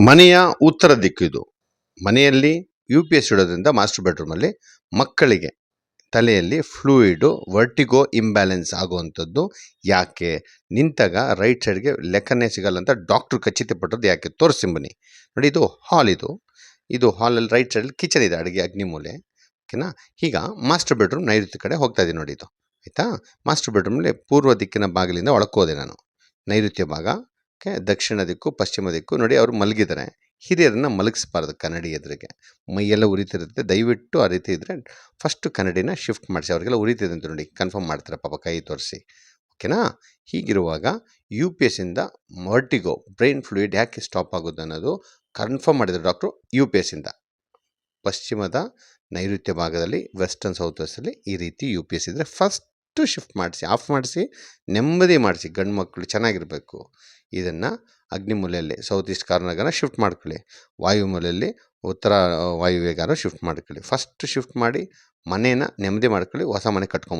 ಮನೆಯ ಉತ್ತರ ದಿಕ್ಕು ಇದು. ಮನೆಯಲ್ಲಿ UPS ಇಡೋದ್ರಿಂದ ಮಾಸ್ಟರ್ ಬೆಡ್ರೂಮಲ್ಲಿ ಮಕ್ಕಳಿಗೆ ತಲೆಯಲ್ಲಿ ಫ್ಲೂಯಿಡು, ವರ್ಟಿಗೋ, ಇಂಬ್ಯಾಲೆನ್ಸ್ ಆಗುವಂಥದ್ದು ಯಾಕೆ? ನಿಂತಾಗ ರೈಟ್ ಸೈಡ್ಗೆ ಲೆಕ್ಕನೇ ಸಿಗಲ್ಲ ಅಂತ ಡಾಕ್ಟ್ರು ಖಚಿತಪಟ್ಟದ್ದು ಯಾಕೆ? ತೋರಿಸ್ತೀನಿ ಬನ್ನಿ. ನೋಡಿ, ಇದು ಹಾಲ್. ಇದು ಹಾಲಲ್ಲಿ ರೈಟ್ ಸೈಡಲ್ಲಿ ಕಿಚನ್ ಇದೆ, ಅಡುಗೆ ಅಗ್ನಿಮೂಲೆ. ಓಕೆನಾ? ಈಗ ಮಾಸ್ಟರ್ ಬೆಡ್ರೂಮ್ ನೈಋತ್ಯ ಕಡೆ ಹೋಗ್ತಾ ಇದ್ದೀನಿ ನೋಡಿ. ಇದು ಆಯಿತಾ? ಮಾಸ್ಟರ್ ಬೆಡ್ರೂಮಲ್ಲಿ ಪೂರ್ವ ದಿಕ್ಕಿನ ಬಾಗಿಲಿಂದ ಒಳಕ್ಕೆ ಹೋದೆ ನಾನು. ನೈಋತ್ಯ ಭಾಗ, ದಕ್ಷಿಣ ದಿಕ್ಕು, ಪಶ್ಚಿಮ ದಿಕ್ಕು. ನೋಡಿ, ಅವರು ಮಲಗಿದ್ದಾರೆ. ಹಿರಿಯರನ್ನ ಮಲಗಿಸ್ಬಾರ್ದು ಕನ್ನಡಿ ಎದುರಿಗೆ. ಮೈಯೆಲ್ಲ ಉರಿತಿರುತ್ತೆ. ದಯವಿಟ್ಟು ಆ ರೀತಿ ಇದ್ದರೆ ಫಸ್ಟು ಕನ್ನಡಿನ ಶಿಫ್ಟ್ ಮಾಡಿಸಿ. ಅವ್ರಿಗೆಲ್ಲ ಉರಿತಿದೆ ಅಂತ ನೋಡಿ, ಕನ್ಫರ್ಮ್ ಮಾಡ್ತಾರೆ ಪಾಪ ಕೈ ತೋರಿಸಿ. ಓಕೆನಾ? ಹೀಗಿರುವಾಗ UPS ಇಂದ ವರ್ಟಿಗೋ, ಬ್ರೈನ್ ಫ್ಲೂಯಿಡ್ ಯಾಕೆ ಸ್ಟಾಪ್ ಆಗೋದು ಅನ್ನೋದು ಕನ್ಫರ್ಮ್ ಮಾಡಿದ್ರು ಡಾಕ್ಟ್ರು. UPS ಇಂದ ಪಶ್ಚಿಮದ ನೈಋತ್ಯ ಭಾಗದಲ್ಲಿ, ವೆಸ್ಟರ್ನ್ ಸೌತ್ ವೆಸ್ಟಲ್ಲಿ ಈ ರೀತಿ UPS ಇದ್ದರೆ ಫಸ್ಟು ಶಿಫ್ಟ್ ಮಾಡಿಸಿ, ಆಫ್ ಮಾಡಿಸಿ, ನೆಮ್ಮದಿ ಮಾಡಿಸಿ. ಗಂಡು ಮಕ್ಕಳು ಚೆನ್ನಾಗಿರಬೇಕು. ಇದನ್ನು ಅಗ್ನಿಮೂಲೆಯಲ್ಲಿ ಸೌತ್ ಈಸ್ಟ್ ಕಾರ್ನರ್ಗಾರ ಶಿಫ್ಟ್ ಮಾಡ್ಕೊಳ್ಳಿ. ವಾಯುಮೂಲೆಯಲ್ಲಿ ಉತ್ತರ ವಾಯುವ್ಯಗಾರ ಶಿಫ್ಟ್ ಮಾಡ್ಕೊಳ್ಳಿ. ಫಸ್ಟ್ ಶಿಫ್ಟ್ ಮಾಡಿ ಮನೇನ ನೆಮ್ಮದಿ ಮಾಡ್ಕೊಳ್ಳಿ. ಹೊಸ ಮನೆ ಕಟ್ಕೊಂಬೋದು.